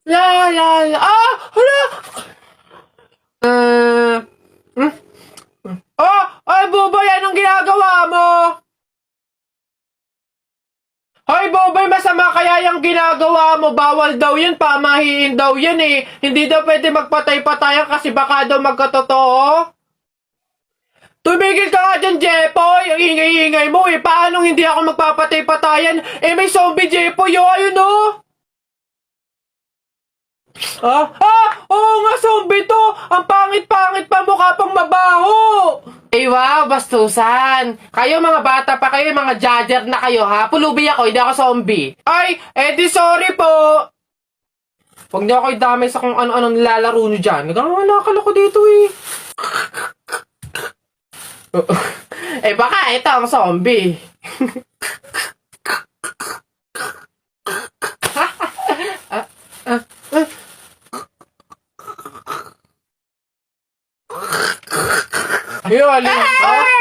La la la. Ah! Hala! Uh, hmm? Oh! Ay, Bubay! Anong ginagawa mo? Hoy, Bobay, masama kaya yung ginagawa mo. Bawal daw yun, pamahiin daw yun eh. Hindi daw pwede magpatay-patayan kasi baka daw magkatotoo. Tumigil ka nga dyan, Jepoy! Ang ingay-ingay mo eh. Paano hindi ako magpapatay-patayan? Eh, may zombie, Jepoy, oh, ayun oh! Ah? Ah! Oo nga, zombie to! Ang pangit-pangit pa, mukha pang mabaho! Ay, wow, bastusan. Kayo mga bata pa kayo, mga judger na kayo ha. Pulubi ako, hindi ako zombie. Ay, edi sorry po. Huwag niyo ako idamay sa kung ano-ano nilalaro niyo dyan. Nagkakalala ko dito eh. Eh baka ito ang zombie. Ayun, alin. Ah!